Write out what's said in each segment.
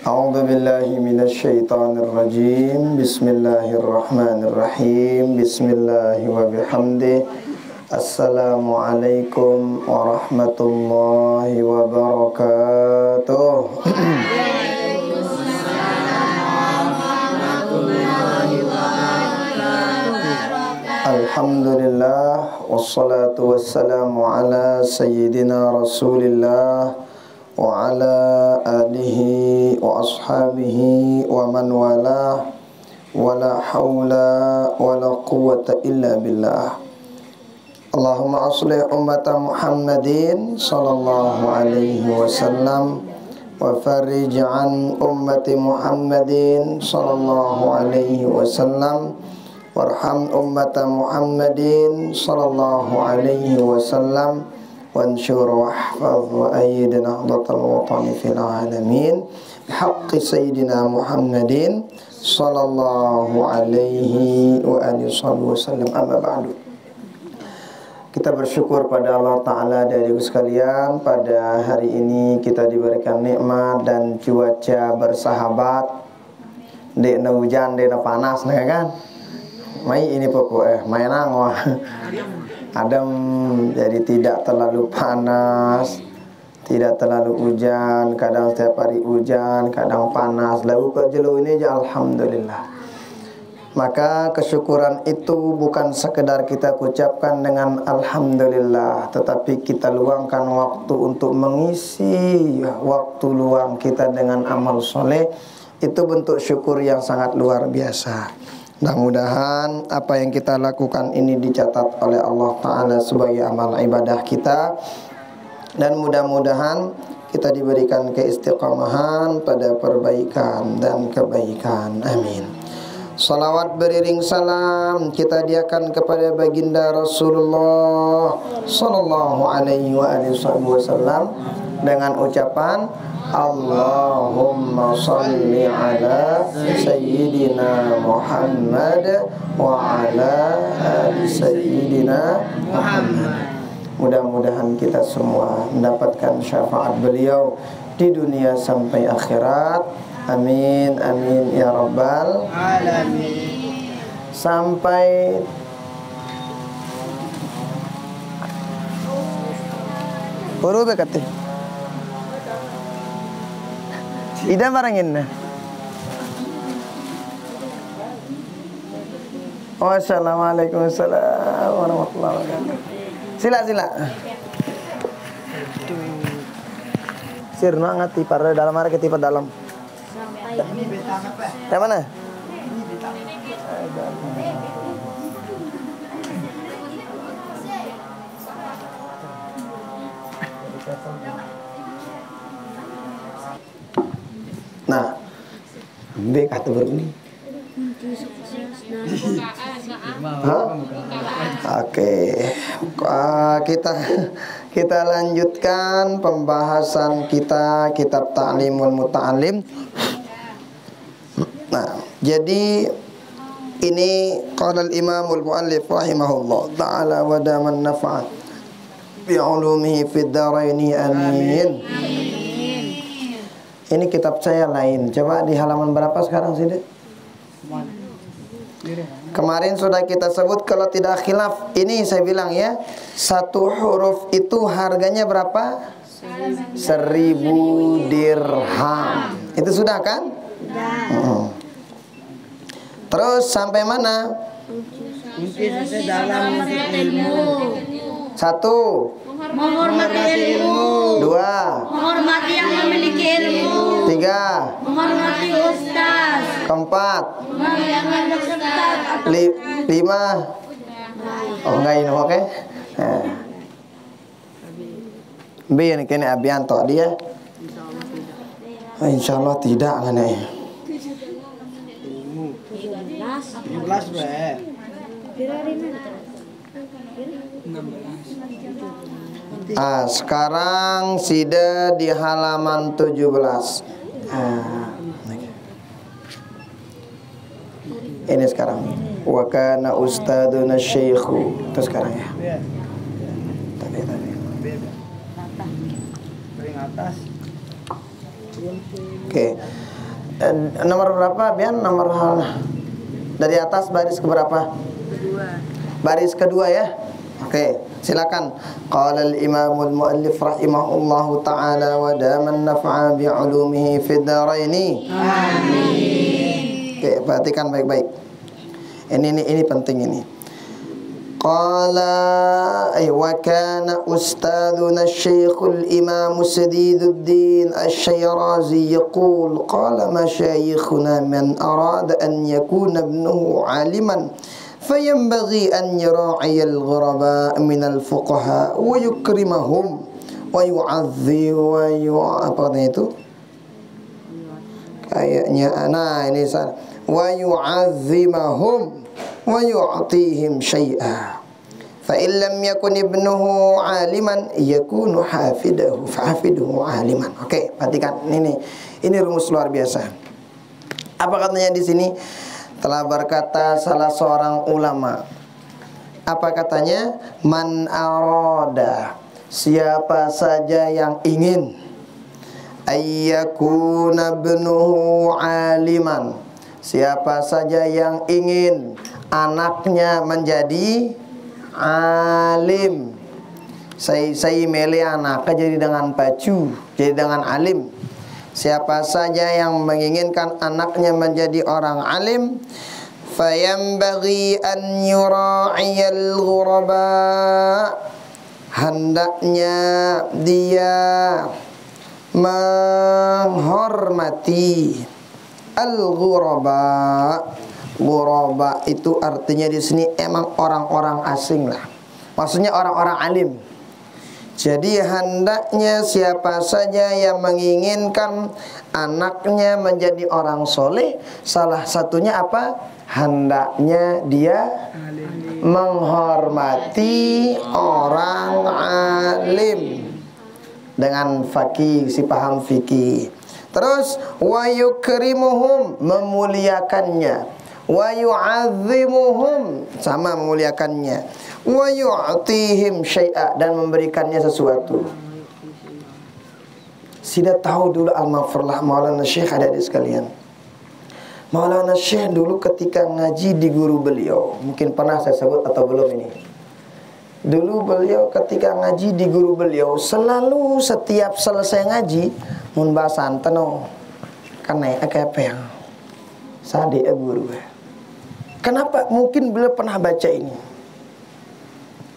A'udzu billahi minasyaitonir rajim. Bismillahirrahmanirrahim. Bismillahi wa bihamdi. Assalamualaikum warahmatullahi wabarakatuh. Alhamdulillah wassalatu wassalamu ala sayyidina Rasulillah wa ala alihi wa ashabihi wa man wala wa la hawla wa la quwwata illa billah. Allahumma aslih ummata Muhammadin sallallahu alaihi wasallam wa farij an ummati Muhammadin sallallahu alaihi wasallam warham ummata Muhammadin sallallahu alaihi wasallam wansyur wahfaz wa ayyid nahdatal watani fil alamin bihaqqi sayyidina Muhammadin sallallahu alaihi wa alihi wasallam. Amma ba'du. Kita bersyukur pada Allah Ta'ala dari sekalian. Pada hari ini kita diberikan nikmat dan cuaca bersahabat. Dek na hujan, dek na panas, nah kan? Mai ini pokok main angwa adem, jadi tidak terlalu panas, tidak terlalu hujan. Kadang setiap hari hujan, kadang panas. Lalu ke jelo ini aja alhamdulillah. Maka kesyukuran itu bukan sekedar kita ucapkan dengan alhamdulillah, tetapi kita luangkan waktu untuk mengisi waktu luang kita dengan amal soleh. Itu bentuk syukur yang sangat luar biasa. Mudah-mudahan apa yang kita lakukan ini dicatat oleh Allah Ta'ala sebagai amal ibadah kita. Dan mudah-mudahan kita diberikan keistiqamahan pada perbaikan dan kebaikan. Amin. Salawat beriring salam kita hadiahkan kepada baginda Rasulullah sallallahu alaihi wasallam dengan ucapan Allahumma salli ala sayyidina Muhammad wa ala ali sayyidina Muhammad. Mudah-mudahan kita semua mendapatkan syafaat beliau di dunia sampai akhirat. Amin amin ya rabbal alamin. Sampai baru bekati Ida barangin. Wassalamualaikum warahmatullahi wabarakatuh. Sila. Sirna ngati para dalam hari ketipa dalam. Yang mana? Nah, B kata begini. Oke, kita lanjutkan pembahasan kita kitab Ta'limul Muta'allim. Nah, jadi ini qala al-Imamul Mu'allif rahimahullah ta'ala wa daman nafa'at bi 'ulumihi fid dharaini amin. Ini kitab saya lain. Coba di halaman berapa sekarang sih, Dek? Kemarin sudah kita sebut kalau tidak khilaf. Ini saya bilang ya, satu huruf itu harganya berapa? 1000 dirham. Itu sudah kan? Terus sampai mana? Dalam ilmu. Satu, Menghormati ilmu. dua, Menghormati yang memiliki ilmu. tiga, Menghormati ustaz. keempat, Menghormati ustaz. lima. Oh enggak ini oke. B ini kini Abianto dia. Insyaallah tidak ngene. 17 be. Sekarang Sida di halaman 17. Ini sekarang. Wa kana ustaduna syaikhu. Itu sekarang ya. Tapi. Paling atas. Oke. Nomor berapa, Bian? Nomor dari atas baris ke berapa? Baris kedua ya. Oke, silakan. Qala al-Imamul Muallif rahimahullahu taala wa daman naf'a bi 'ulumihi fid dharaini. Amin. Oke, perhatikan baik-baik. Ini penting ini. Qala ay wa kana ustadzuna Syekhul Imam Sadiduddin Asy-Syairazi yaqul qala masyayikhuna man arada an yakuna ibnuhu 'aliman fayanbaghi an yura'iya al-ghuraba min al-fuqaha wa yukrimahum wa yu'adzi wa apa itu? Kayaknya ini salah. Wa yu'azzimahum wa yu'tihim syai'a fa in lam yakun ibnuhu 'aliman yakunu hafidahu fa'afiduhu 'aliman. Oke, perhatikan ini rumus luar biasa. Apa katanya di sini? Telah berkata salah seorang ulama. Apa katanya? Man arada, siapa saja yang ingin, ayyakuna ibnuhu 'aliman, siapa saja yang ingin anaknya menjadi alim. Saya mele anaknya jadi dengan pacu, jadi dengan alim. Siapa saja yang menginginkan anaknya menjadi orang alim, fayambaghi an yura'iyal ghuraba, hendaknya dia menghormati al-ghuraba. Ghuraba itu artinya di sini emang orang-orang asing lah. Maksudnya orang-orang alim. Jadi hendaknya siapa saja yang menginginkan anaknya menjadi orang soleh, salah satunya apa? Hendaknya dia menghormati orang alim dengan faqih, si paham fikih. Terus wa yukrimuhum, memuliakannya. Wa yu'azzimuhum, sama memuliakannya. Wa yu'tihim syai'a, dan memberikannya sesuatu. Sudah tahu dulu al-maghfirlah Maulana Syekh ada di sekalian. Maulana Syekh dulu ketika ngaji di guru beliau, mungkin pernah saya sebut atau belum ini. Dulu beliau ketika ngaji di guru beliau, selalu setiap selesai ngaji mun bahasan teno karena akepeng sadi guru. Kenapa? Mungkin beliau pernah baca ini.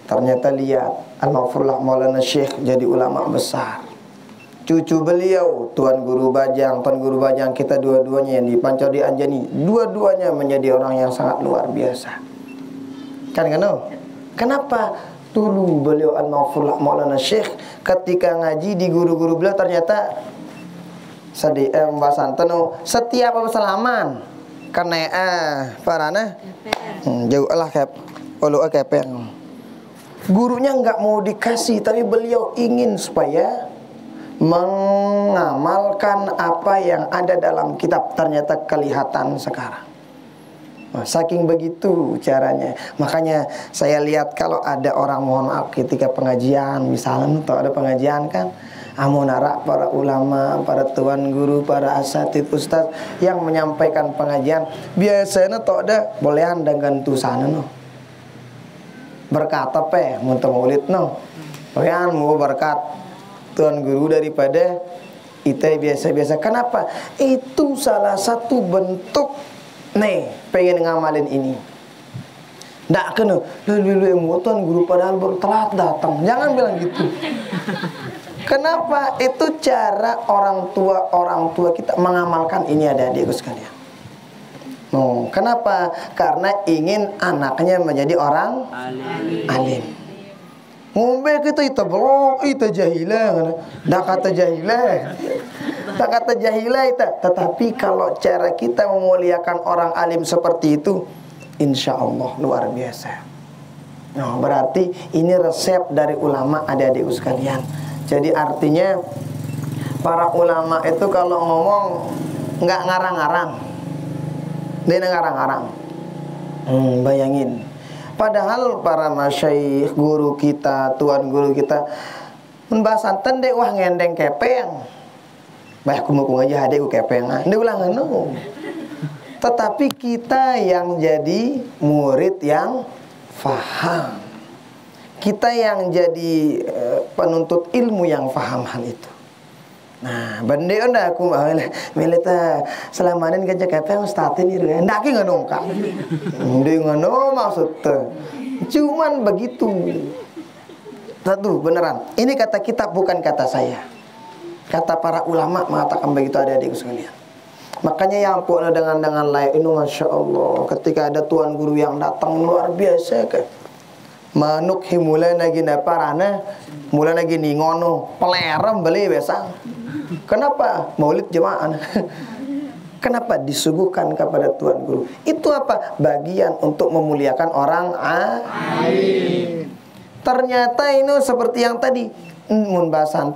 Ternyata lihat al-maghfirlah Maulana Syekh jadi ulama besar. Cucu beliau Tuan Guru Bajang kita dua-duanya yang di Pancodi Anjani, dua-duanya menjadi orang yang sangat luar biasa. Kan? Kenapa? Dulu beliau al-maghfirlah Maulana Syekh ketika ngaji di guru-guru beliau ternyata pembahasan tenu setiap salaman karena parana jauh lah kep olu kepeng. Gurunya nggak mau dikasih, tapi beliau ingin supaya mengamalkan apa yang ada dalam kitab. Ternyata kelihatan sekarang. Saking begitu caranya. Makanya saya lihat kalau ada orang mohon maaf ketika pengajian, misalnya atau ada pengajian kan, amunara para ulama, para tuan guru, para asatid ustaz yang menyampaikan pengajian, biasanya tok ada bolehan dengan tusana no. Berkat apa? Muntah maulid no. Bolehan mau berkat tuan guru daripada kita biasa-biasa. Kenapa? Itu salah satu bentuk nih pengen ngamalin ini. Nggak kena lu yang tuan guru padahal baru telat datang. Jangan bilang gitu. Kenapa? Itu cara orang tua kita mengamalkan ini ada adik sekalian. Kenapa? Karena ingin anaknya menjadi orang alim. Ngombe kita itu belum itu jahilah. Dah kata jahilah. Tak kata jahilah itu. Tetapi kalau cara kita memuliakan orang alim seperti itu, insya Allah luar biasa. Nah, berarti ini resep dari ulama adik-adik sekalian. Jadi artinya para ulama itu kalau ngomong nggak ngarang-ngarang, dia ngarang-ngarang. Bayangin. Padahal para masyayikh, guru kita, tuan guru kita, membahasan tendek wah ngendeng kepeng. Baik kumukung aja hade ku kepengan. Dia ulang anu. Tetapi kita yang jadi murid yang faham. Kita yang jadi penuntut ilmu yang faham hal itu. Nah, bende onda aku milita selamanin kerja kepeng ustatin itu. Ndak ki ngono Kak. Ndek ngono maksud teh. Cuman begitu. Satu beneran. Ini kata kitab bukan kata saya. Kata para ulama mengatakan begitu adik-adikku sekalian. Makanya yang pokoknya dengan lain ini Masya Allah. Ketika ada tuan guru yang datang luar biasa kan. Manuk mulai lagi naparana, mulai lagi ningono, pelerem beli besang. Kenapa? Maulid jemaah. Kenapa disuguhkan kepada tuan guru? Itu apa? Bagian untuk memuliakan orang alim. Ternyata ini seperti yang tadi mun bahasan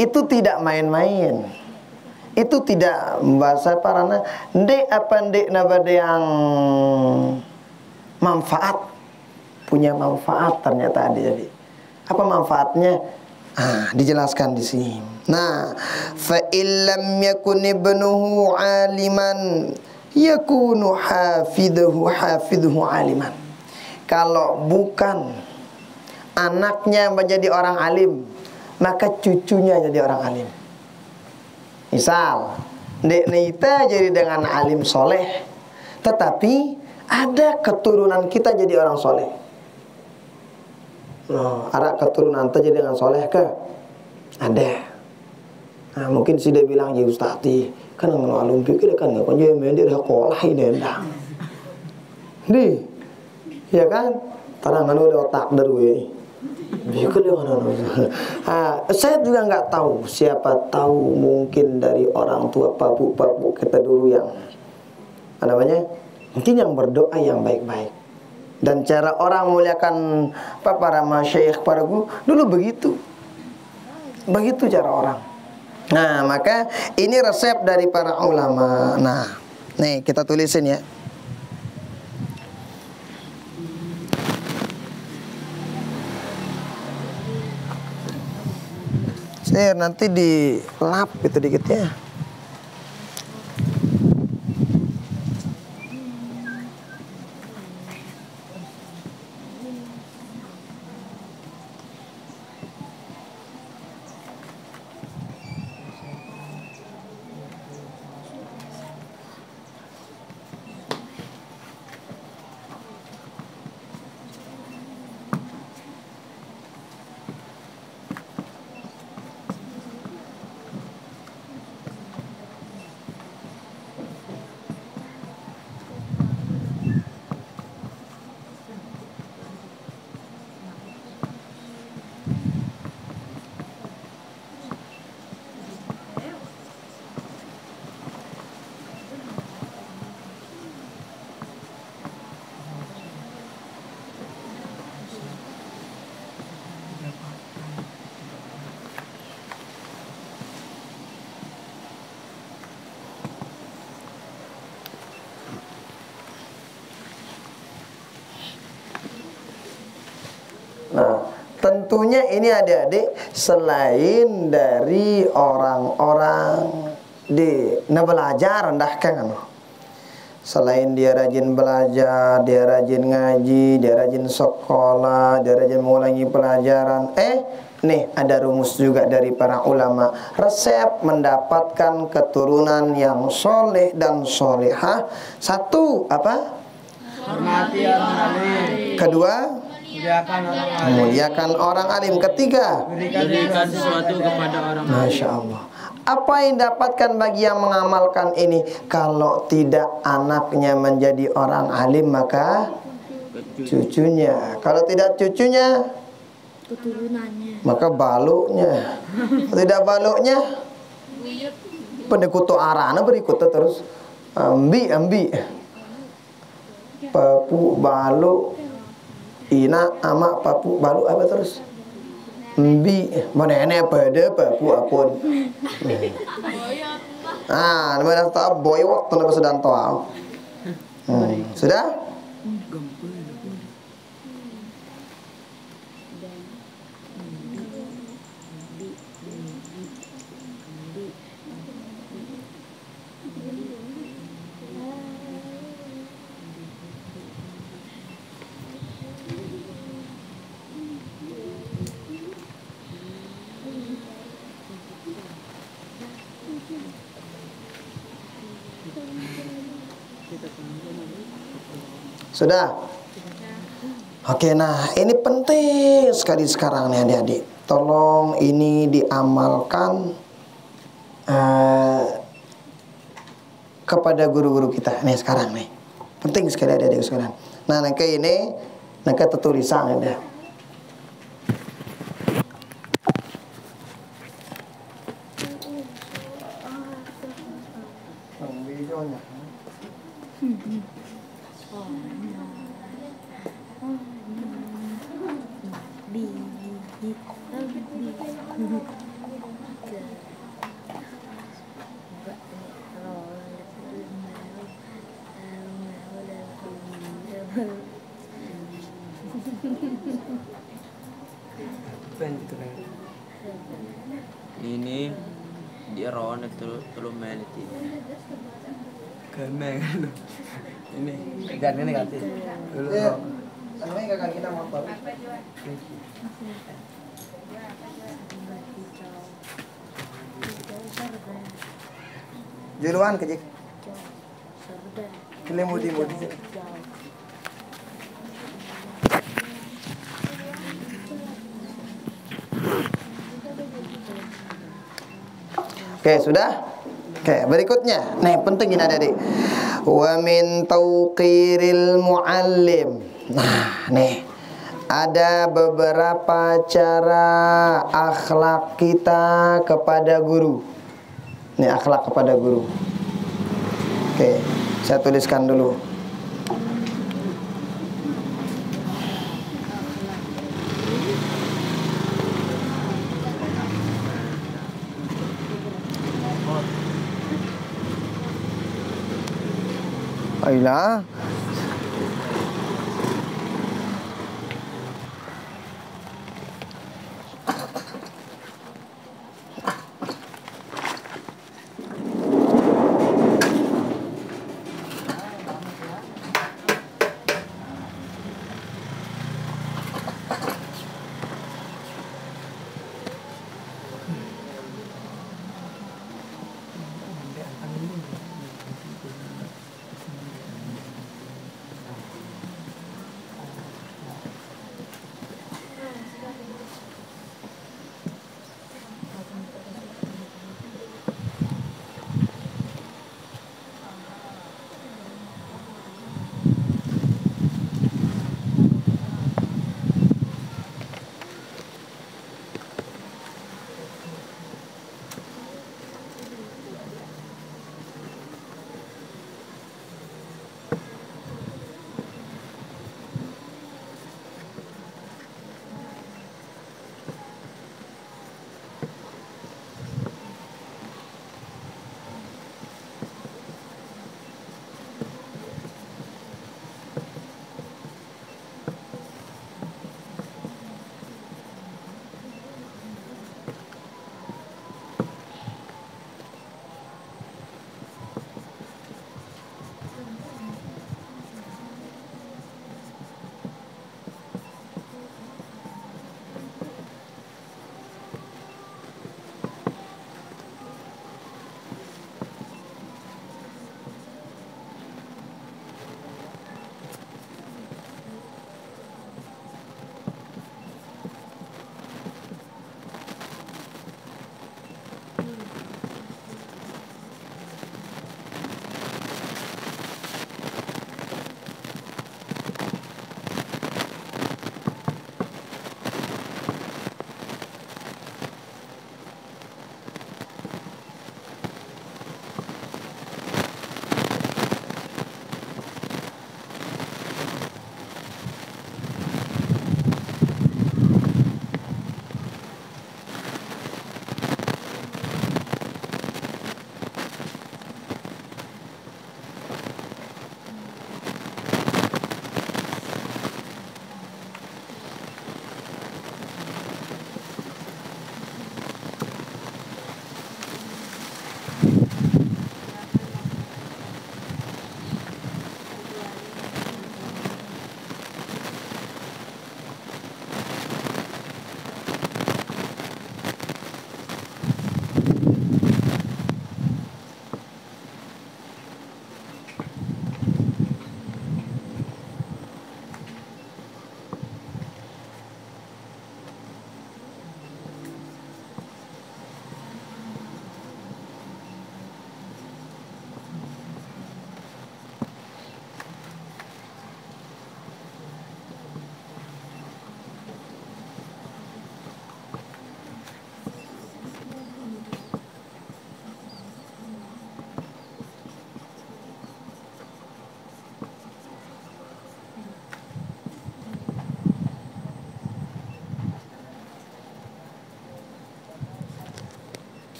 itu tidak main-main. Itu tidak bahasa parana ndek apa ndek nabade yang manfaat, punya manfaat ternyata ada. Jadi apa manfaatnya? Dijelaskan di sini. Nah, fa illam yakun ibnuhu aliman yakunu hafidhuhu aliman. Kalau bukan anaknya menjadi orang alim, maka cucunya jadi orang alim. Misal, Dek Nita jadi dengan alim soleh, tetapi ada keturunan kita jadi orang soleh. Ada keturunan kita jadi dengan soleh ke? Ada. Nah, mungkin si dia bilang, ya Ustazi, kan nggak alum pikir kan nggak punya mendir sekolah ini endang. Di, ya kan? Tarangan udah otak derwe. Saya juga nggak tahu. Siapa tahu mungkin dari orang tua papu kita dulu yang mungkin yang berdoa yang baik-baik. Dan cara orang muliakan para masyayikh, para guru dulu begitu. Begitu cara orang. Nah, maka ini resep dari para ulama. Nah, nih kita tulisin ya. Nanti di lap itu dikit ya. Nah, tentunya ini adik-adik selain dari orang-orang di belajar rendahkan. Selain dia rajin belajar, dia rajin ngaji, dia rajin sekolah, dia rajin mengulangi pelajaran. Nih ada rumus juga dari para ulama. Resep mendapatkan keturunan yang soleh dan solehah. Satu, apa? Hormati orang alim. Kedua, muliakan orang alim. Ketiga, Berikan sesuatu kepada orang alim. Masya Allah. Apa yang dapatkan bagi yang mengamalkan ini? Kalau tidak anaknya menjadi orang alim, maka cucunya. Kalau tidak cucunya, keturunannya. maka baluknya. Tidak baluknya, pendekutu arana berikutnya terus. Ambi. Papu, baluk, ina, ama, papu, baluk, apa terus? Mbi, mana ini pada papu apun. Nama tahu boy waktu nama sedang tahu. Sudah? Sudah? Oke, nah ini penting sekali sekarang nih adik-adik. Tolong ini diamalkan kepada guru-guru kita nih sekarang nih. Penting sekali adik-adik sekarang. Nah, nangke ini nangke tertulisan ada. Ini di ron itu telur menit ini. Kemeng ini ganti ini ganti. Dulu. Namanya kakak kita motor. Juluan kejik. Kile mudi. Oke, sudah? Oke, berikutnya. Nih, penting ini adik-adik. Wa min tauqiril muallim. Nah, nih. Ada beberapa cara akhlak kita kepada guru. Nih, akhlak kepada guru. Oke, saya tuliskan dulu. Ayolah.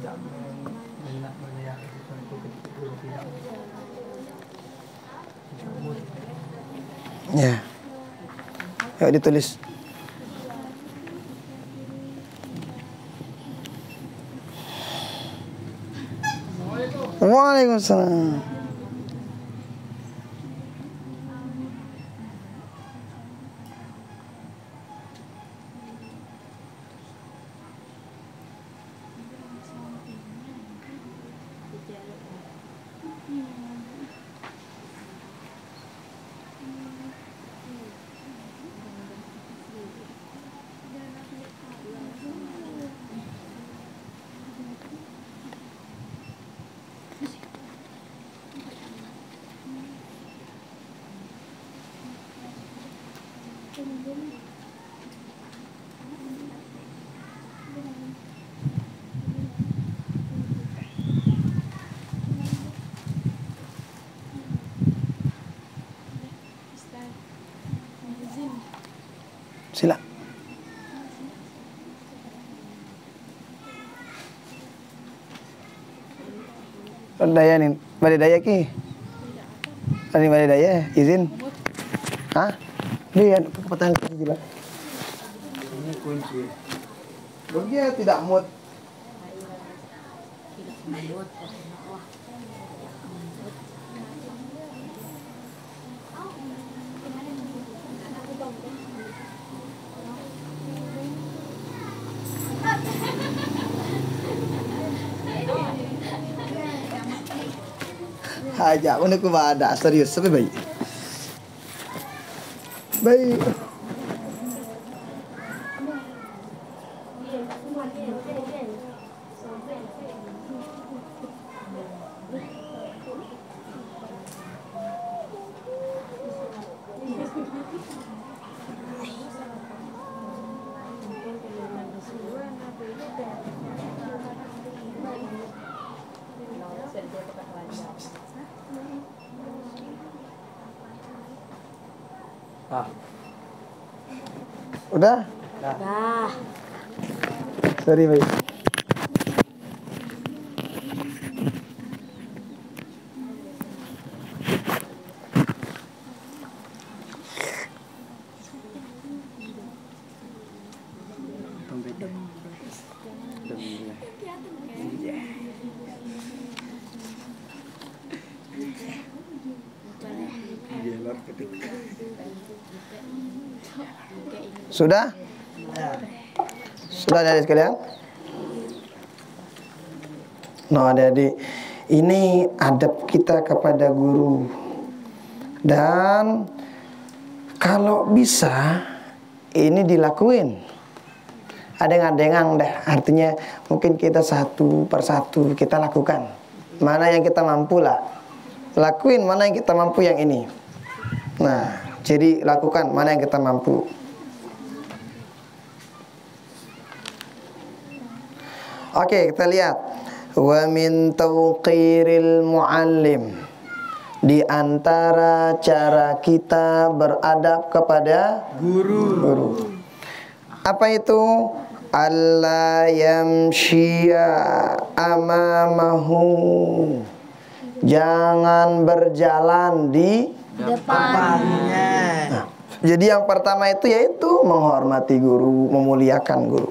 tidak menayakan sesuatu ketika guru tidak mood. Ya. Yuk ditulis. Waalaikumsalam. Sila. Daya nih, balik daya ki. Tadi balik daya, izin. Hah? Dia kepatan juga. Ini kunci. Dia tidak mood. Aja, mana ku ada serius, tapi baik. Baik. Ah. Udah? Dah. Sorry, baik. Sudah? Sudah adik sekalian? Nah adik-adik, ini adab kita kepada guru. Dan kalau bisa ini dilakuin. Adeng-adengan dah, artinya mungkin kita satu persatu kita lakukan. Mana yang kita mampu lah, lakuin mana yang kita mampu yang ini. Nah, jadi lakukan mana yang kita mampu. Oke, kita lihat. Wa min tauqiril muallim. Di antara cara kita beradab kepada guru. Apa itu? Alla yamshiya amamahu. Jangan berjalan di Depannya. Nah, jadi yang pertama itu yaitu menghormati guru, memuliakan guru.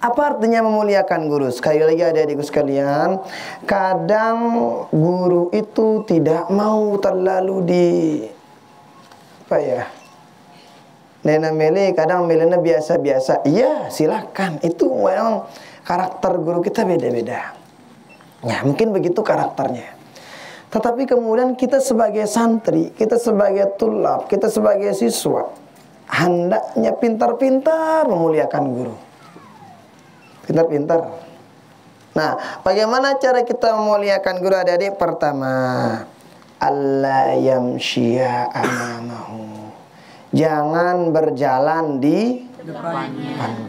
Apa artinya memuliakan guru? Sekali lagi adik-adikku sekalian, kadang guru itu tidak mau terlalu Nena mele, kadang melena biasa-biasa. Iya, silakan. Itu memang karakter guru kita beda-beda. Ya, mungkin begitu karakternya. Tetapi kemudian kita sebagai santri, kita sebagai tulab, kita sebagai siswa, hendaknya pintar-pintar memuliakan guru. Pintar-pintar. Nah, bagaimana cara kita memuliakan guru adik-adik? Pertama, alla yamshiya amamahu. Jangan berjalan di depan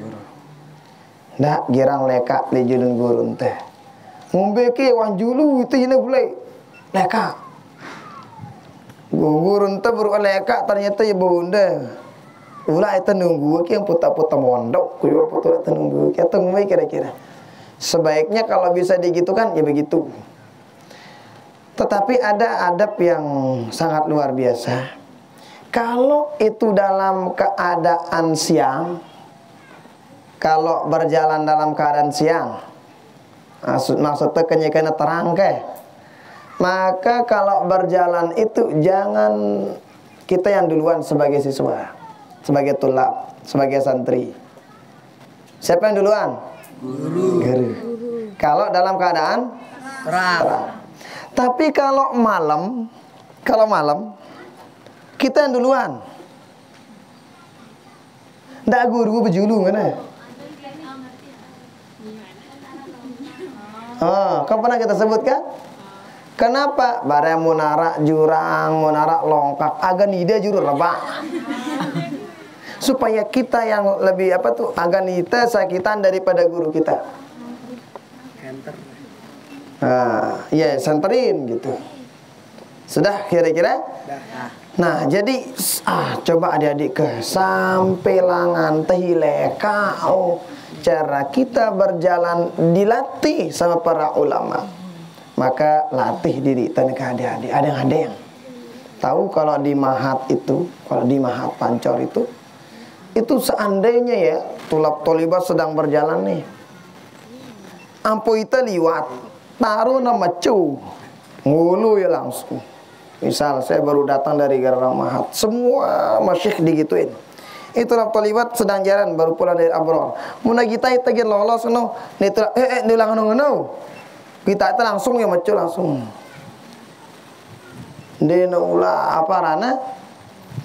guru. Ndak girang lekak di julun guru teh. Ngombe ke wan julu itu ini boleh lekak. Guru teh baru lekak ternyata ya bunda. Ulah itu nunggu ki yang putar-putar mondok, kuwi putar nunggu. Kita ngombe kira-kira. Sebaiknya kalau bisa digitukan ya begitu. Tetapi ada adab yang sangat luar biasa. Kalau itu dalam keadaan siang, kalau berjalan dalam keadaan siang, maksudnya kenyekana terang ke, maka kalau berjalan itu jangan kita yang duluan sebagai siswa, sebagai tulab, sebagai santri. Siapa yang duluan? Guru. Kalau dalam keadaan terang. Tapi kalau malam kita yang duluan. Ndak guru berjulu mana? Kan pernah kita sebut kan? Kenapa? Barang munara jurang, munara longkak, agak nida juru rebak. Supaya kita yang lebih agak nita sakitan daripada guru kita. Ya senterin gitu. Sudah kira-kira? Nah, jadi coba adik-adik ke sampai langan tehileka cara kita berjalan dilatih sama para ulama. Maka latih diri tanpa adik-adik. Ada yang tahu kalau di Mahat itu, kalau di Mahat Pancor itu seandainya ya tulab tolibat sedang berjalan nih, ampo kita liwat taruh nama cu ngulu ya langsung. Misal saya baru datang dari Garang Mahat, semua masyikh digituin. Itu tulab tolibat sedang jalan baru pulang dari Abror. Muna kita itu lolos no, nilang no. Kita itu langsung ya macu langsung. Dia ula apa rana?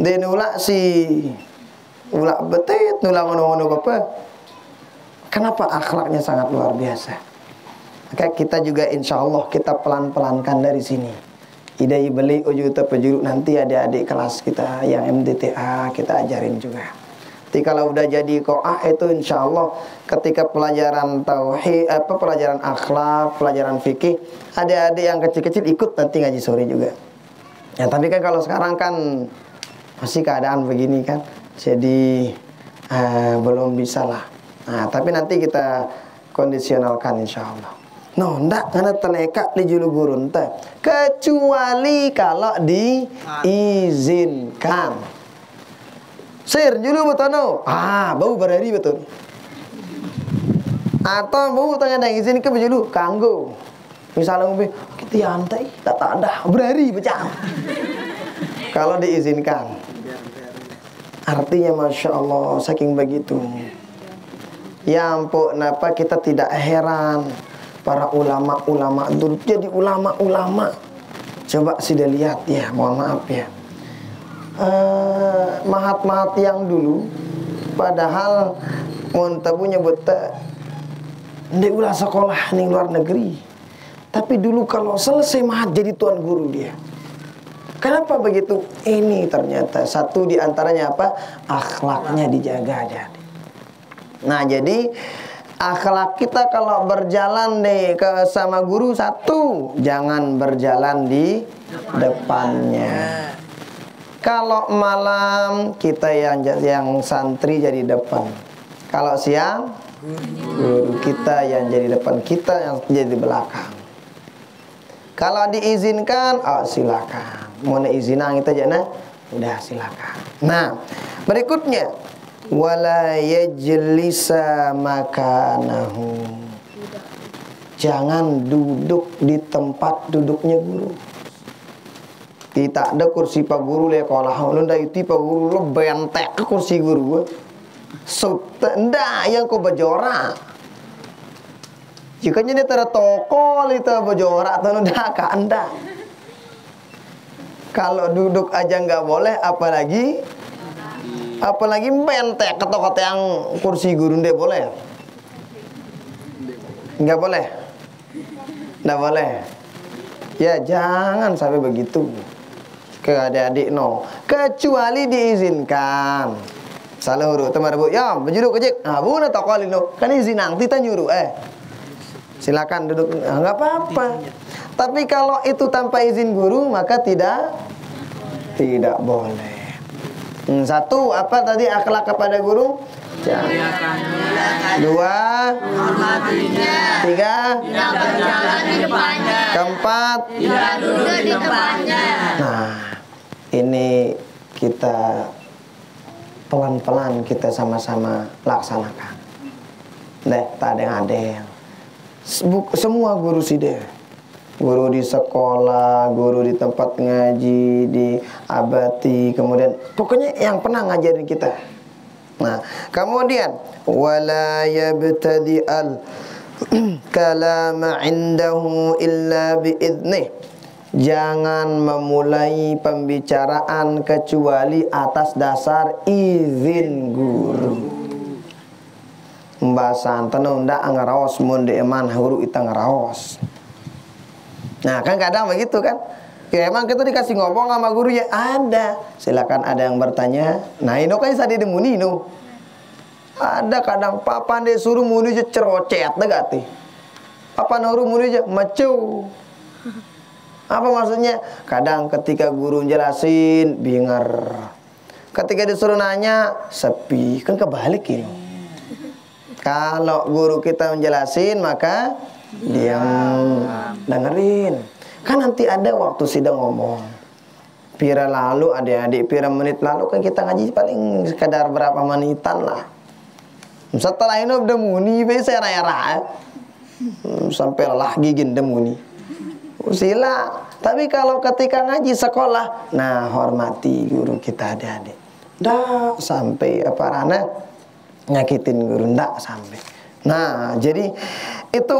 Dia ula si ula betit nulang ngono apa? Kenapa akhlaknya sangat luar biasa? Maka kita juga insya Allah kita pelan-pelankan dari sini. Idai beli ujuta pejuru nanti adik-adik kelas kita yang MDTA kita ajarin juga. Jadi kalau udah jadi ko'ah itu insya Allah ketika pelajaran tauhid, pelajaran akhlak, pelajaran fikih, adik-adik yang kecil-kecil ikut nanti ngaji sore juga. Ya tapi kan kalau sekarang kan masih keadaan begini kan, jadi belum bisa lah. Nah tapi nanti kita kondisionalkan insya Allah. No, ndak karena teneka di julu gurun teh. Kecuali kalau diizinkan. Sir, julu betul no. Bau berari betul. Atau bau tanya ada izin ke julu kanggo. Misalnya ngombe, kita antai, tak ada berari pecah. Kalau diizinkan. Artinya Masya Allah saking begitu. Ya ampun, kenapa kita tidak heran para ulama-ulama dulu jadi ulama-ulama. Coba sudah lihat ya, mohon maaf ya. Mahat-mahat yang dulu padahal montabu nyebut ndek ulah sekolah ning luar negeri. Tapi dulu kalau selesai mahat jadi tuan guru dia. Kenapa begitu? Ini ternyata satu di antaranya apa? Akhlaknya dijaga jadi. Nah, jadi akhlak kita kalau berjalan ke sama guru satu, jangan berjalan di depannya. Kalau malam kita yang santri jadi depan. Kalau siang guru kita yang jadi depan, kita yang jadi belakang. Kalau diizinkan, silakan. Mau izinan kita aja udah silakan. Nah, berikutnya wala yajlisa makanahu. Jangan duduk di tempat duduknya guru. Tidak ada kursi pak guru le kalau nunda itu pak guru lo bentek ke kursi guru. Ndak yang kau bejora. Jika jadi toko itu bejora atau nunda ka anda. Kalau duduk aja nggak boleh, apalagi bentek ketok yang kursi guru ndak boleh. Nggak boleh. Nggak boleh. Ya jangan sampai begitu. Ke adik-adik no. Kecuali diizinkan. Salah huruf teman bu. Ya berjuduk kejek. Bu na tokol no. Kan izin nang kita nyuruh silakan duduk. Nggak apa-apa. Tapi kalau itu tanpa izin guru maka tidak boleh. Satu apa tadi akhlak kepada guru? Dua, Hormatinya. tiga, Tidak berjalan di depannya. keempat. Tidak duduk di tempatnya. Nah, ini kita pelan-pelan kita sama-sama laksanakan. Deh, tak ada yang adil. Semua guru sih deh. Guru di sekolah, guru di tempat ngaji, di abati, kemudian pokoknya yang pernah ngajarin kita. Nah, kemudian wala yabtadi'al kalama indahu illa biidnih. Jangan memulai pembicaraan kecuali atas dasar izin guru. Pembahasan tenung ndak ngaraos mun de eman guru ita ngaraos. Nah, kan kadang begitu kan. Ya emang kita dikasih ngomong sama guru ya ada. Silakan ada yang bertanya. Nah, ini kan sadi demuni no. Ada kadang papan dia suruh muni aja cerocet degati. Papan suruh muni aja macu. Apa maksudnya? Kadang ketika guru jelasin binger. Ketika disuruh nanya sepi. Kan kebalik ini. Kalau guru kita menjelasin maka diam, dengerin. Kan nanti ada waktu sidang ngomong. Pira lalu adik-adik, pira menit lalu kan kita ngaji paling sekadar berapa menitan lah. Setelah ini udah muni, saya raya-raya. Sampai lelah gigin demuni. Sila. Tapi kalau ketika ngaji sekolah, nah hormati guru kita adik-adik. Dah sampai apa rana nyakitin guru ndak sampai. Nah, jadi itu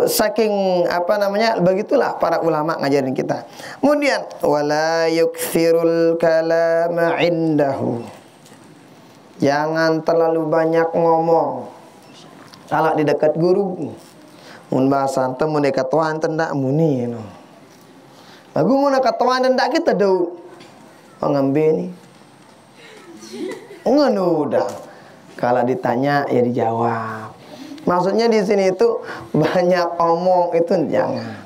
saking apa namanya begitulah para ulama ngajarin kita. Kemudian wala yukthirul kalama indahu. Jangan terlalu banyak ngomong. Kalau di dekat guru mun bahasan teh mun dekat tuan tendak muni no. Lagu mun dekat tuan tendak kita do pengambil ni. Ngono dah. Kalau ditanya ya dijawab. Maksudnya di sini itu banyak omong itu jangan.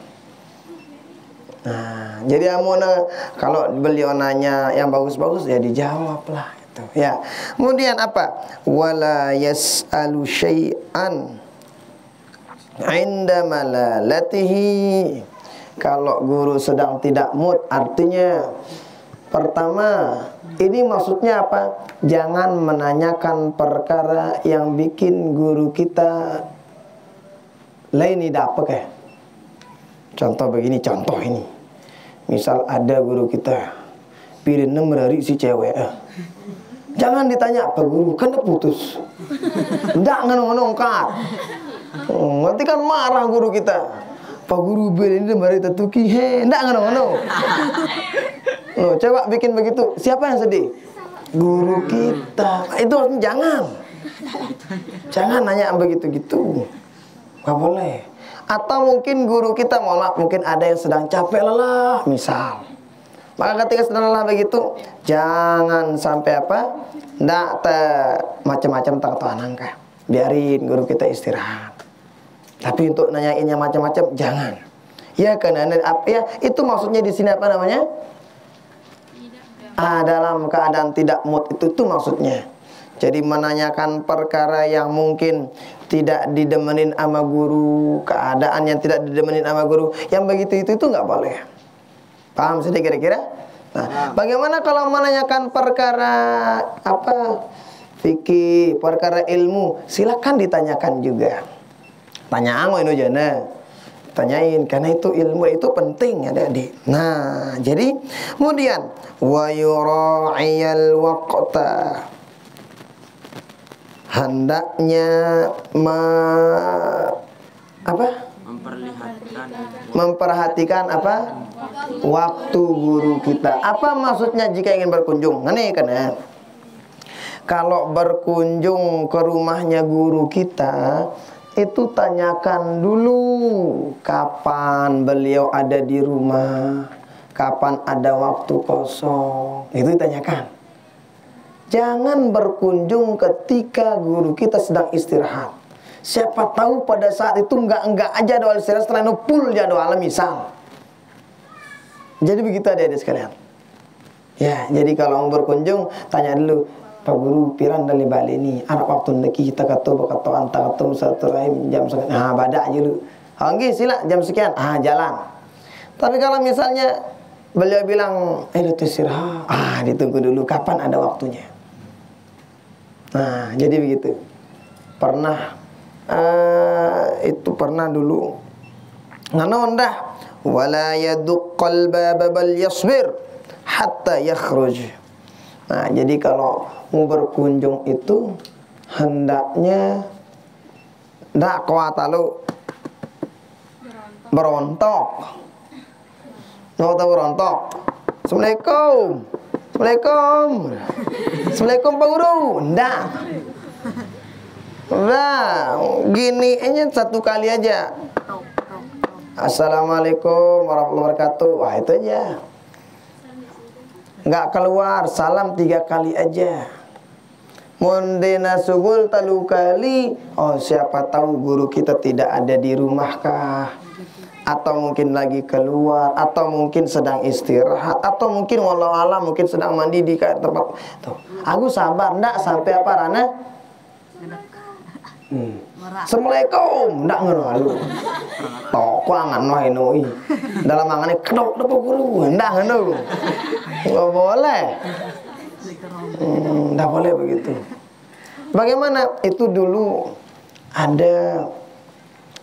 Nah, jadi amuna kalau beliau nanya yang bagus-bagus ya dijawab lah itu. Ya. Kemudian apa? Wala yas'alu syai'an 'inda malalatihi. Kalau guru sedang tidak mood artinya pertama, ini maksudnya apa? Jangan menanyakan perkara yang bikin guru kita lain dapat ya. Contoh begini, contoh ini. Misal ada guru kita pilih dari si cewek. Jangan ditanya apa guru, kan putus. Ndak ngonong-nongkat. Nanti kan marah guru kita. Pak guru pilih dari tetuki, ndak ngonong-nong. Loh, coba bikin begitu. Siapa yang sedih? Guru kita. Itu jangan. Jangan nanya begitu-gitu. Gak boleh. Atau mungkin guru kita, mohon maaf, mungkin ada yang sedang capek lelah, misal. Maka ketika sedang lelah begitu, jangan sampai apa? Ndak macam-macam tak nangka. Biarin guru kita istirahat. Tapi untuk nanyainnya macam-macam, jangan. Ya karena apa ya? Itu maksudnya di sini apa namanya? Dalam keadaan tidak mood itu maksudnya. Jadi menanyakan perkara yang mungkin tidak didemenin sama guru, keadaan yang tidak didemenin sama guru, yang begitu itu nggak boleh. Paham sih kira-kira? Nah, bagaimana kalau menanyakan perkara apa? Fikih, perkara ilmu, silakan ditanyakan juga. Tanya anu ini jana. Tanyain karena itu ilmu itu penting adik-adik. Nah, jadi kemudian wa yura'iyal waqta. Hendaknya memperhatikan apa? Waktu guru kita. Apa maksudnya jika ingin berkunjung? Ini kan ya. Kalau berkunjung ke rumahnya guru kita, itu tanyakan dulu kapan beliau ada di rumah, kapan ada waktu kosong. Itu ditanyakan. Jangan berkunjung ketika guru kita sedang istirahat. Siapa tahu pada saat itu enggak aja doa istirahat, setelah itu full jadwal misal. Jadi begitu adik-adik sekalian. Ya, jadi kalau mau berkunjung tanya dulu Pak Guru piran dari balik ni arab waktu neki kita kata anta kata satu rahim jam sekian. Badak je lu. Okey sila jam sekian. Jalan. Tapi kalau misalnya beliau bilang itu istirahat, ditunggu dulu kapan ada waktunya. Nah, jadi begitu. Pernah dulu nganon dah wala yaduqqal baba bal yasbir hatta yakhruj. Nah, jadi kalau mau berkunjung itu hendaknya ndak kuat lalu berontok. Mau tahu berontok. Assalamualaikum. Assalamualaikum. Assalamualaikum Pak Guru. Ndak. Nah, gini aja satu kali aja. Assalamualaikum warahmatullahi wabarakatuh. Wah, itu aja. Enggak keluar, salam 3 kali aja. Mondena sugul talu kali. Oh, siapa tahu guru kita tidak ada di rumahkah? Atau mungkin lagi keluar, atau mungkin sedang istirahat, atau mungkin wallahu alam mungkin sedang mandi di tempat. Tuh, aku sabar ndak sampai apa Rana? Assalamualaikum, ndak ngono. Tok kuangan wae noi. Dalam mangane kedok depo guru, ndak ngono. Enggak boleh. Ndak boleh begitu. Bagaimana? Itu dulu ada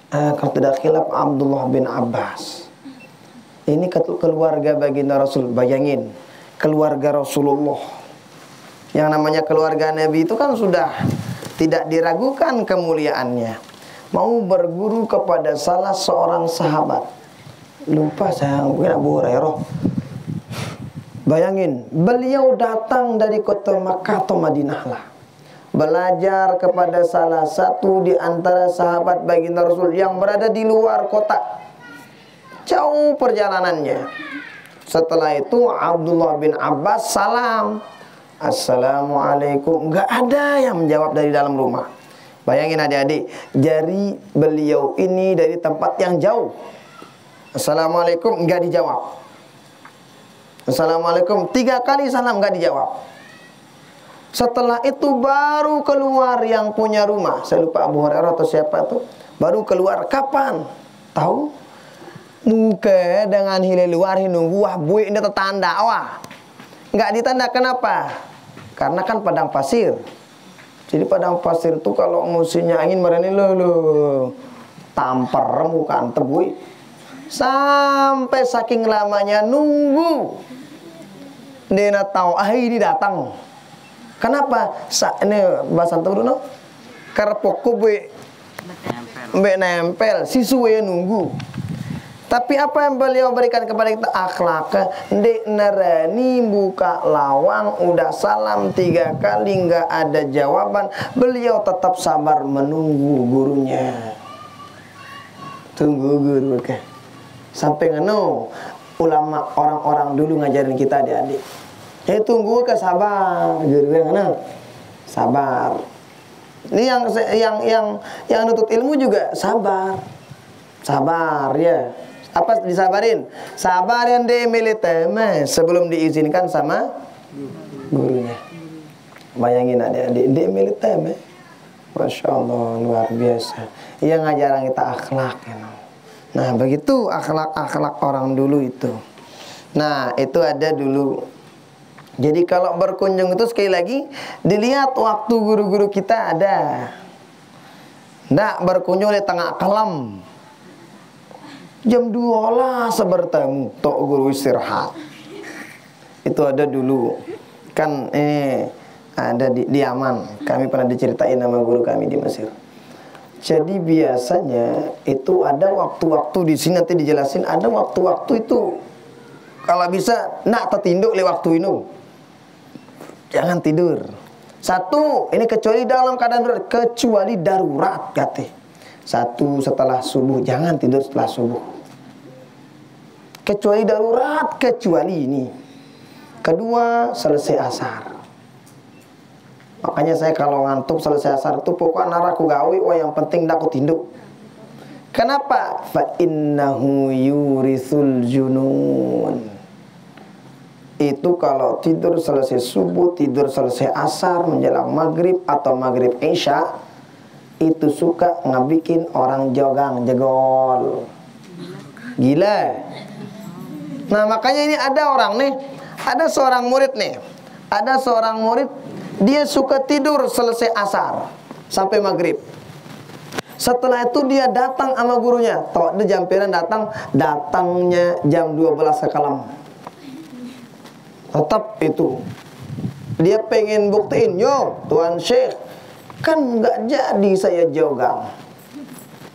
kalau tidak khilaf Abdullah bin Abbas. Ini keluarga baginda Rasul. Bayangin, keluarga Rasulullah. Yang namanya keluarga Nabi itu kan sudah tidak diragukan kemuliaannya. Mau berguru kepada salah seorang sahabat. Lupa saya, mungkin Abu Hurairah. Bayangin, beliau datang dari kota Makkah atau Madinah lah. Belajar kepada salah satu di antara sahabat baginda Rasul yang berada di luar kota. Jauh perjalanannya. Setelah itu Abdullah bin Abbas salam. Assalamualaikum. Enggak ada yang menjawab dari dalam rumah. Bayangin adik-adik, jari beliau ini dari tempat yang jauh. Assalamualaikum, enggak dijawab. Assalamualaikum, 3 kali salam enggak dijawab. Setelah itu baru keluar yang punya rumah. Saya lupa Abu Hurairah atau siapa itu. Baru keluar kapan? Tahu? Muka dengan hilal luar nunggu wah buik ini tertanda wah. Enggak ditanda kenapa? Karena kan padang pasir. Jadi padang pasir itu kalau musimnya angin mereni lo tampar bukan tebui. Sampai saking lamanya nunggu. Dia tahu ini datang. Kenapa? Ini bahasa Taurus no? Karepokku buik nempel, sisuwe nunggu. Tapi apa yang beliau berikan kepada kita? Akhlak. Ndek nerani buka lawang, udah salam 3 kali nggak ada jawaban. Beliau tetap sabar menunggu gurunya. Tunggu guru ke. Sampai ngeno ulama orang-orang dulu ngajarin kita adik-adik. Tunggu ke sabar, guru yang ngeno. Sabar. Ini yang nutut ilmu juga sabar. Sabar ya. Apa disabarin? Sabar yang militeme sebelum diizinkan sama gurunya. Bayangin adik-adik militeme. Masya Allah luar biasa. Ia ngajaran kita akhlak. Nah begitu akhlak orang dulu itu. Nah itu ada dulu. Jadi kalau berkunjung itu sekali lagi dilihat waktu guru-guru kita ada. Nggak berkunjung di tengah kalam. Jam 2 lah sebertemu tok guru istirahat. Itu ada dulu. Kan ada di Yaman. Kami pernah diceritain nama guru kami di Mesir. Jadi biasanya itu ada waktu-waktu di sini nanti dijelasin ada waktu-waktu itu. Kalau bisa nak tertinduk le waktu ini. Jangan tidur. Satu, ini kecuali dalam keadaan darurat, kecuali darurat kata. Satu setelah subuh, jangan tidur setelah subuh. Kecuali darurat, kecuali ini. Kedua, selesai asar. Makanya saya kalau ngantuk selesai asar itu pokoknya naraku gawe, wah yang penting dak aku tinduk. Kenapa? Fa innahu yurisul junun. itu kalau tidur selesai subuh, tidur selesai asar, menjelang maghrib atau maghrib isya, itu suka ngebikin orang jogang, jegol, gila. Nah makanya ini ada orang nih, ada seorang murid nih, ada seorang murid, dia suka tidur selesai asar sampai maghrib. Setelah itu dia datang sama gurunya, toh dia jampiran datangnya jam 12 sekalam. Tetap itu dia pengen buktiin, yo Tuan Syekh, kan nggak jadi saya jogang.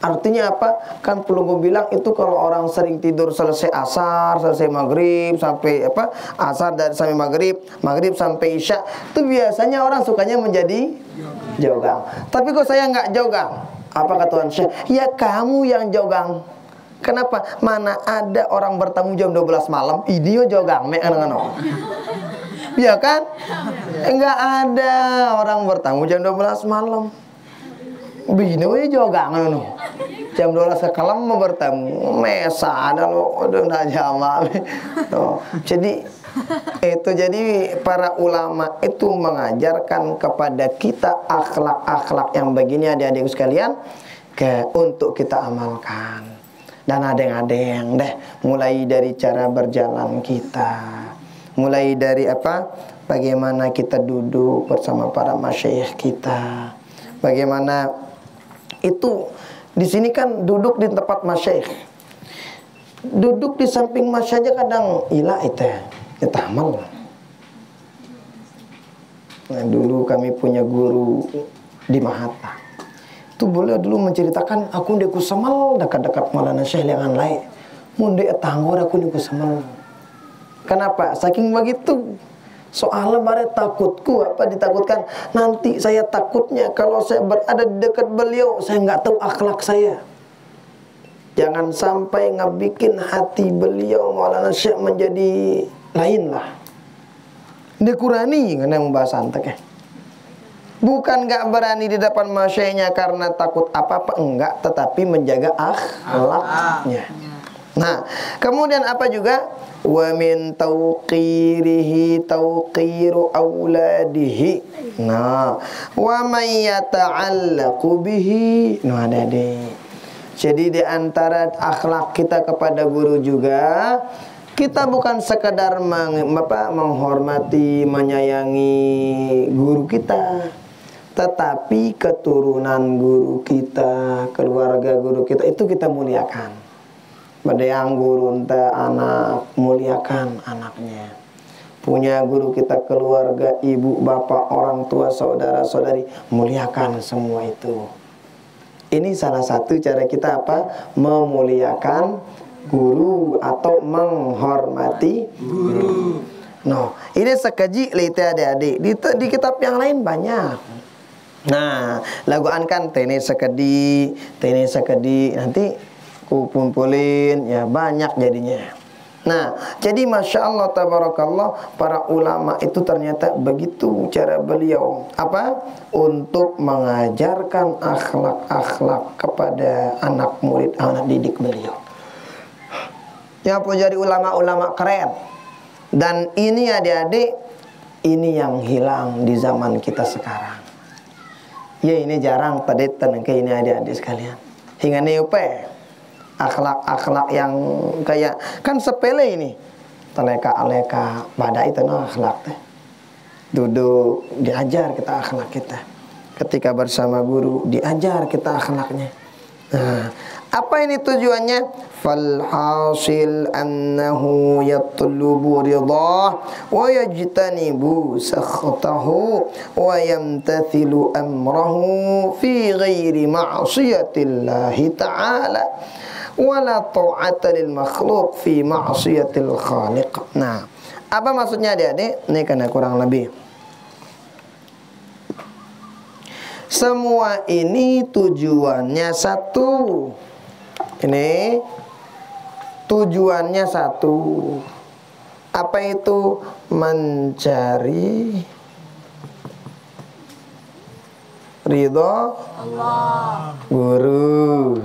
Artinya apa? Kan perlu gue bilang itu kalau orang sering tidur selesai asar, selesai maghrib, sampai apa? Asar dan sampai maghrib, maghrib sampai isya, itu biasanya orang sukanya menjadi jogang. Tapi kok saya nggak jogang? Apa kata Tuan Syekh? Ya kamu yang jogang. Kenapa? Mana ada orang bertamu jam 12 malam, ini yo jogang, iya kan? Enggak ada orang bertamu jam 12 malam. Bini we jogang jam 12 sekalam mau bertemu. Mesa ada lo udah jama. Jadi jadi para ulama itu mengajarkan kepada kita akhlak-akhlak yang begini adik-adik sekalian untuk kita amalkan. Dan adeng-adeng deh, mulai dari cara berjalan kita, mulai dari apa? Bagaimana kita duduk bersama para masyayikh kita. Bagaimana itu di sini kan duduk di tempat masyayikh. Duduk di samping masyayikh aja kadang ilah itu. Kita amal. Nah, dulu kami punya guru di Mahata. Itu boleh dulu menceritakan aku ndeku semal dekat-dekat Maulana Syekh yang lain. Munde tanggor aku ndeku semal. Kenapa? Saking begitu. Soalnya bare takutku apa ditakutkan nanti saya takutnya kalau saya berada di dekat beliau saya nggak tahu akhlak saya. Jangan sampai ngebikin hati beliau Maulana Syekh menjadi lain lah. Dekurani ngene membahas antek ya. Bukan nggak berani di depan masyayikhnya karena takut apa-apa, enggak, tetapi menjaga akhlaknya. Nah, kemudian apa juga? Wa min tauqirihi tauqiru auladihi. Nah, wa may yata'allaqu bihi. Nah, ada deh. Jadi di antara akhlak kita kepada guru juga, kita bukan sekedar menghormati, menyayangi guru kita, tetapi keturunan guru kita, keluarga guru kita itu kita muliakan. Pada yang guru entah anak, muliakan anaknya. Punya guru kita keluarga, ibu, bapak, orang tua, saudara, saudari, muliakan semua itu. Ini salah satu cara kita apa? Memuliakan guru atau menghormati guru. No, ini sekaji lite adik-adik. Di kitab yang lain banyak. Nah, laguan kan tenis sekedi, nanti ku kumpulin ya banyak jadinya. Nah, jadi Masya Allah tabarakallah, para ulama itu ternyata begitu cara beliau apa? Untuk mengajarkan akhlak-akhlak kepada anak murid, anak didik beliau. Yang pun jadi ulama-ulama keren. Dan ini adik-adik, ini yang hilang di zaman kita sekarang. Ya ini jarang tadi tenangke ini adik-adik sekalian. Hingga neupe akhlak-akhlak yang kayak kan sepele ini. Teleka-aleka pada itu no akhlak teh. Duduk diajar kita akhlak kita. Ketika bersama guru diajar kita akhlaknya. Nah, apa ini tujuannya? Falhasil annahu yatlubu ridah wa yajtanibu sakhtahu wa yamtathilu amrahu fi ghairi ma'siyatillahi ta'ala wa la ta'ata lil makhluq fi ma'siyatil khaliq. Nah, apa maksudnya adik-adik? Ini karena kurang lebih semua ini tujuannya satu. Ini tujuannya satu. Apa itu? Mencari ridho Allah. Guru.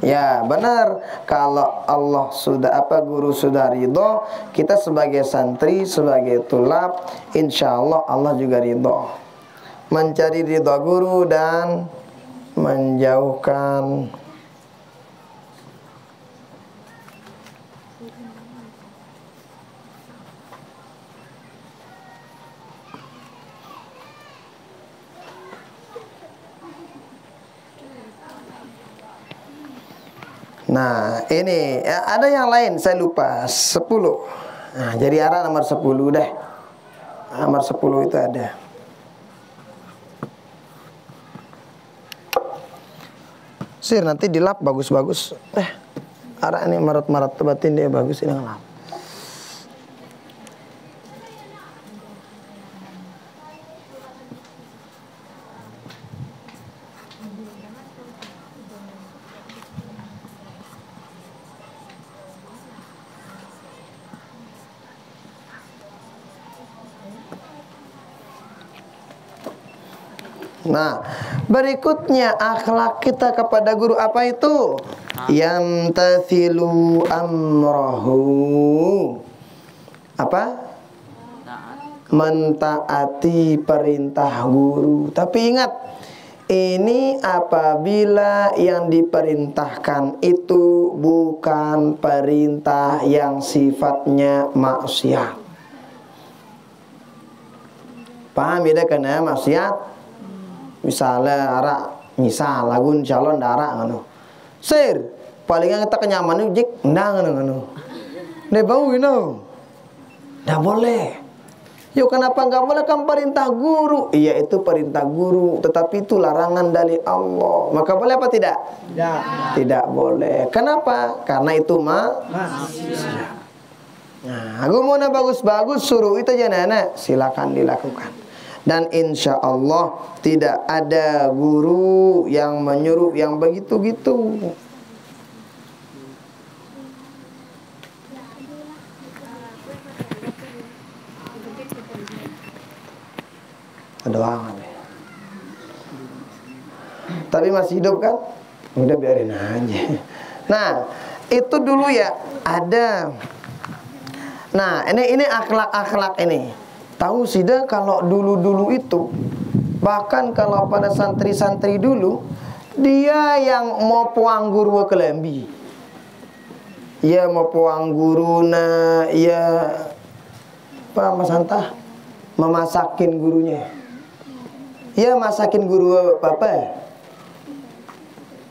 Ya benar, kalau Allah sudah guru sudah ridho, kita sebagai santri, sebagai tulab, insya Allah juga ridho. Mencari ridho guru dan menjauhkan Nah, ini ada yang lain saya lupa 10. Nah, jadi arah nomor 10 deh. Nomor 10 itu ada. Sir nanti dilap bagus-bagus. Arah ini marat-marat tebatin dia bagus ini ngelap. Nah, berikutnya akhlak kita kepada guru apa itu? Yamtathilu amrahu. Apa? Mentaati perintah guru. Tapi ingat, ini apabila yang diperintahkan itu bukan perintah yang sifatnya maksiat. Paham beda kena maksiat? Misalnya misal lagun calon darah ngono. Sir, palingan kita kenyaman jik ndang ngono. Ne bau ngono. Nggak boleh. Yuk kenapa nggak boleh? Kan perintah guru. Iya itu perintah guru, tetapi itu larangan dari Allah. Maka boleh apa tidak? Tidak. Tidak boleh. Kenapa? Karena itu maksiat. Nah, aku mau bagus-bagus suruh itu aja nenek, silakan dilakukan. Dan insya Allah tidak ada guru yang menyuruh yang begitu-gitu. Doang nih. Tapi masih hidup kan? Udah biarin aja. Nah, itu dulu ya ada. Nah, ini akhlak-akhlak ini. Tahu sih dah kalau dulu-dulu itu, bahkan kalau pada santri-santri dulu, dia yang mau puang guru ke lembi. Ya mau puang guru ya apa Mas Hanta? Memasakin gurunya. Ya masakin guru apa?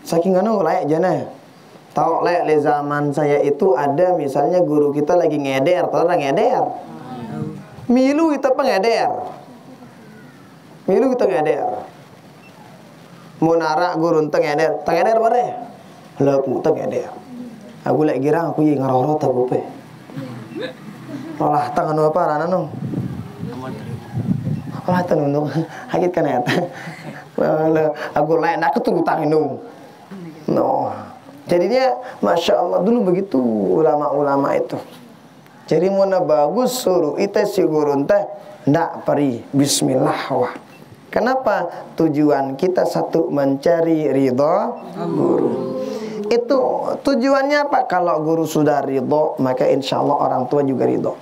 Saking anu layak jana. Tahu le zaman saya itu ada misalnya guru kita lagi ngeder, tahu orang ngeder. Milu kita pengeder. Milu kita ngeder. Mau narak guru tengeder, tengeder bare. Lepu tengeder. Aku lek girang aku ye ngaroro ta gope. Olah tangan apa rana no. Olah tanun hakit kan eta. Aku lek nak ketutang inu. No. Jadinya Masya Allah dulu begitu ulama-ulama itu. Jadi mau bagus suruh ite si guru teh ndak peri bismillah wah. Kenapa? Tujuan kita satu mencari ridho guru. Itu tujuannya apa? Kalau guru sudah ridho, maka insya Allah orang tua juga ridho.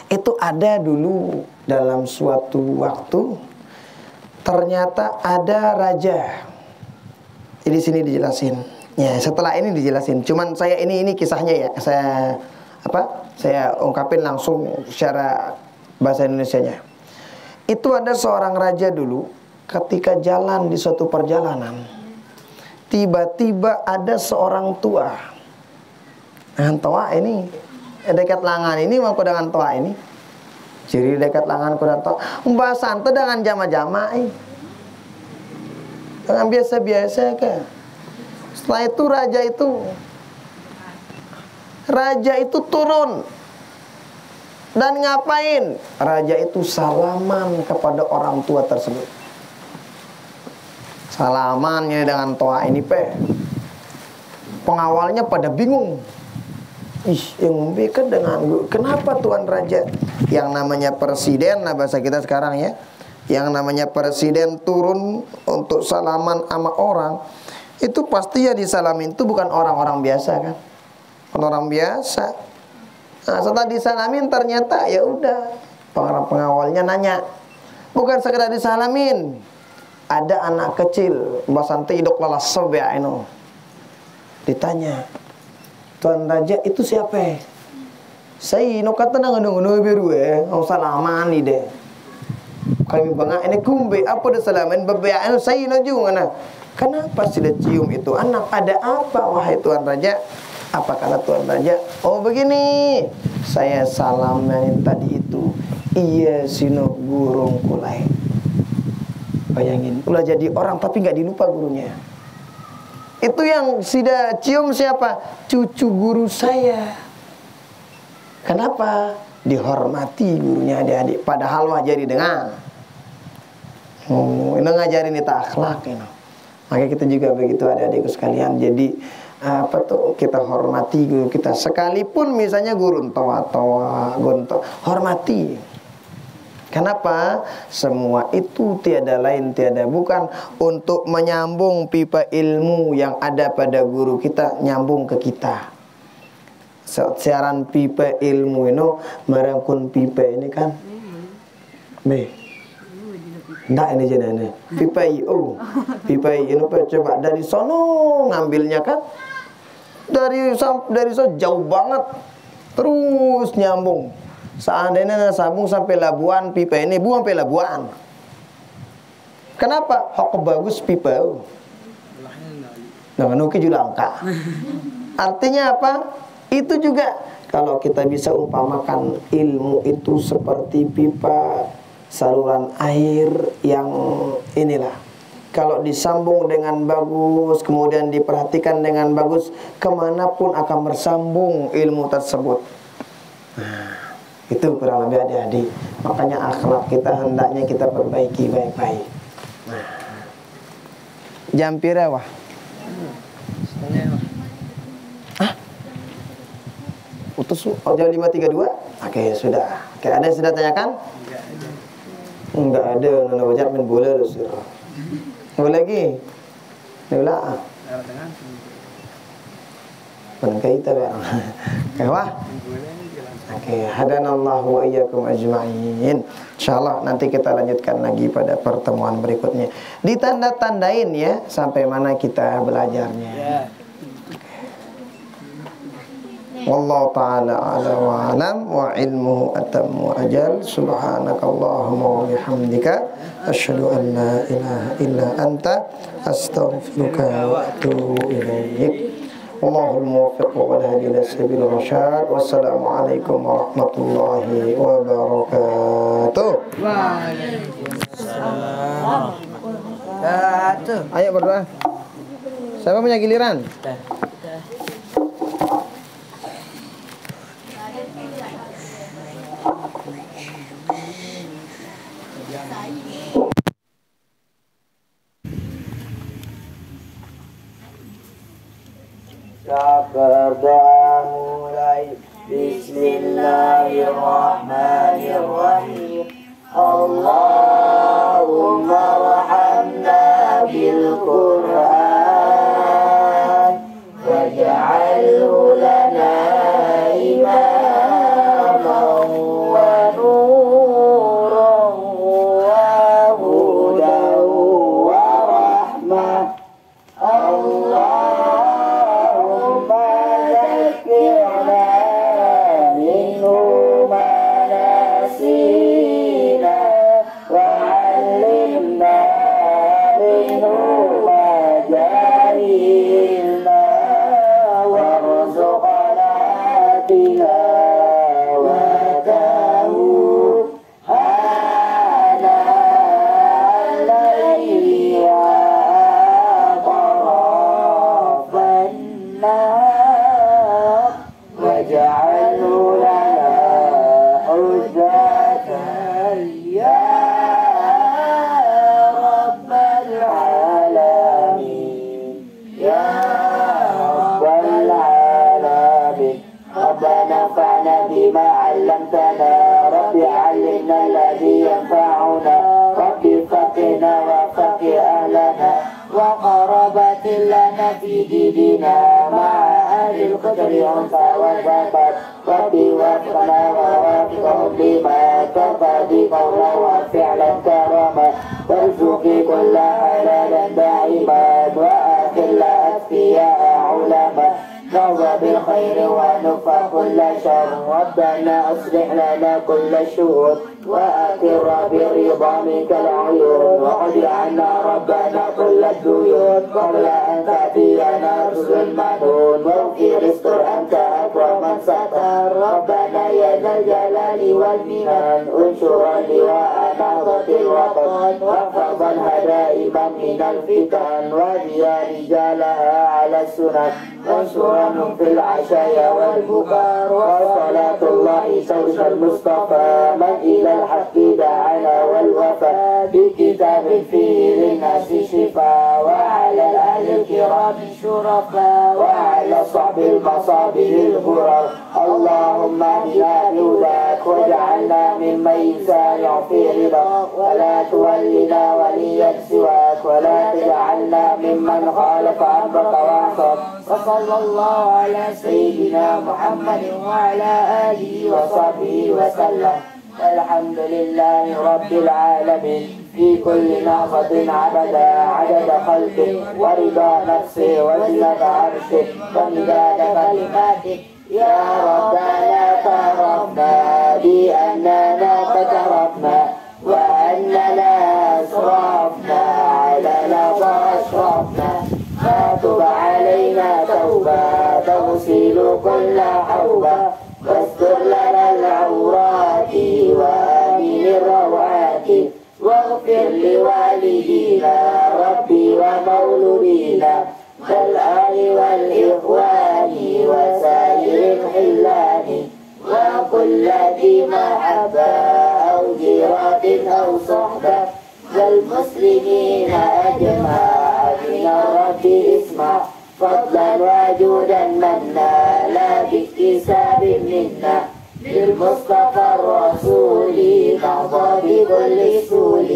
Itu ada dulu dalam suatu waktu, ternyata ada raja. Di sini dijelasin. Ya, setelah ini dijelasin. Cuman saya ini kisahnya ya. Saya ungkapin langsung secara bahasa Indonesianya. Itu ada seorang raja dulu, ketika jalan di suatu perjalanan, tiba-tiba ada seorang tua. Nah, tua ini dekat langan ini mau dengan tua ini. Jadi dekat langan kuda tua. Mbak santai dengan jama-jama dengan biasa-biasa kan. Setelah itu raja itu turun. Dan ngapain? Raja itu salaman kepada orang tua tersebut. Salamannya dengan tua ini pengawalnya pada bingung. Yang membedakan dengan kenapa Tuan Raja? Yang namanya presiden, nah bahasa kita sekarang ya, yang namanya presiden turun untuk salaman sama orang, itu pasti ya disalamin itu bukan orang-orang biasa kan. Bukan orang biasa. Nah, setelah disalamin ternyata ya udah pengawalnya nanya. Bukan sekedar disalamin. Ada anak kecil, basanti idok lalas sobe ino. Ditanya, Tuan Raja itu siapa? Saya ino kata ngono biru salaman ni deh. Kami bangga ini kumbe apa dah salaman bebea ino saya ino juga na. Kenapa sudah cium itu anak? Ada apa wahai Tuan Raja? Apa kata Tuan Raja? Oh begini, saya salaman tadi itu. Iya sino gurung kulai. Bayangin, ulah jadi orang tapi nggak dilupa gurunya. Itu yang sudah cium siapa? Cucu guru saya. Kenapa? Dihormati gurunya adik-adik. Padahal wajari dengan. Ini ngajarin kita akhlak ini. Makanya kita juga begitu adik-adikku sekalian. Jadi apa tuh kita hormati guru kita. Sekalipun misalnya guru toa-toa, hormati. Kenapa? Semua itu tiada lain tiada bukan untuk menyambung pipa ilmu yang ada pada guru kita nyambung ke kita. Siaran pipa ilmu ini merangkun pipa ini kan. Ndak ini jenenge. Pipa IO. Pipa ini coba dari sono ngambilnya kan. Dari so jauh banget. Terus nyambung. Seandainya sambung sampai Labuan pipa ini buang sampai Labuan. Kenapa? Hok bagus pipa. Dengan nuki juga angka. Artinya apa? Itu juga kalau kita bisa umpamakan ilmu itu seperti pipa saluran air yang inilah. Kalau disambung dengan bagus, kemudian diperhatikan dengan bagus, kemanapun akan bersambung ilmu tersebut. Itu kurang lebih adik-adik. Makanya akhlak kita hendaknya kita perbaiki baik-baik. Nah. Jam pira wah? Hah? Utus jam 5.32? Oke, sudah. Oke, ada yang sudah tanyakan? Enggak ada. Nona wajah main bola terus. Boleh lagi? Bola. Penengkai kita bang. Wah. Oke, hadanallahu wa iyyakum ajma'in. Insyaallah nanti kita lanjutkan lagi pada pertemuan berikutnya. Ditanda-tandain ya sampai mana kita belajarnya. Wallahu ta'ala ala wa alam wa ilmuhu atam wa ajal. Subhanakallahumma wa bihamdika asyhadu an la ilaha illa anta astaghfiruka wa atubu ilaik. Allahul muwaffiq wal hadi ila sabil rasyad. Wassalamualaikum warahmatullahi wabarakatuh. Waalaikumsalam. Ayo berdoa. Siapa punya giliran? Berdoa mulai. Bismillahirrahmanirrahim. Allahumma warhamna bil Qur'an waj'alhu lana imaman wa nuran wa hudan wa rahmah. وقرابة لنا في ديننا مع أهل القدر أنثى والذكر ربي وفقنا ووافقهم لما ترضى قولا وفعلا كرما وارزقي كل حلالا دائما وأخل أتقياء علما نرضى بالخير ونكفى كل شر ربنا أصلح لنا كل الشؤون وأقر برضا منك العيون وقضي عنا ربنا كل الديون قبل أن تأتينا رسل المنون واغفر استر أنت أكرم من ستر ربنا يا ذا الجلال والمنن انشر لواءنا ضد الوطن واحفظا دائما من الفتن وهدي رجالها على السنن وانصرهم في العشايا والبكار وصلاة الله سوس المصطفى من إلى الحق دعانا والوفاء بكتاب فيه للناس شفاء وعلى الأهل الكرام شرفاء وعلى صحب المصابيح الغرر اللهم اهدنا بهداك واجعلنا ممن يسارع في رضاك ولا تولنا وليا سواك ولا تجعلنا ممن خالف أمرك وعصاك وصلى الله على سيدنا محمد وعلى آله وصحبه وسلم والحمد لله رب العالمين في كل لحظة عدد خلقه ورضا نفسه وزنة عرشه ومداد كلماته يا ربنا اعترفنا بأننا اقترفنا وأننا أسرفنا على لظى أشرفنا فتب علينا توبة تغسل كل حوبة واستر لنا العورات وآمن الروعات واغفر لوالدينا ربي ومولودينا والآل والإخوان وسائر الحلان وكل ذي محبة أو جيرات أو صحبة والمسلمين أجمعين رب اسمع فضلا وجودا منا لا باكتساب منا بالمصطفى الرسول نهضى بكل سول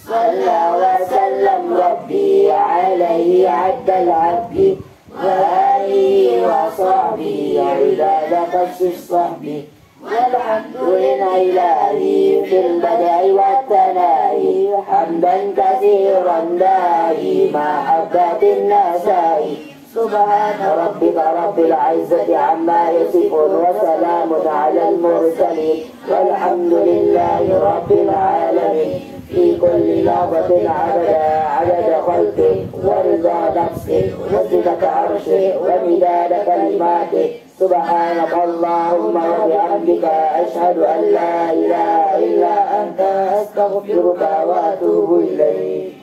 صلى وسلم ربي عليه عد العبد وآله وصحبه عباد قدس الصحب والحمد لله في البدع والثناء حمدا كثيرا دائما حبات النساء سبحان ربك رب العزة عما يصفون وسلام على المرسلين والحمد لله رب العالمين في كل لحظة عدد خلقه ورضا نفسه وزنة عرشه ومداد كلماته سبحانك اللهم وبحمدك أشهد أن لا إله إلا أنت أستغفرك وأتوب إليك.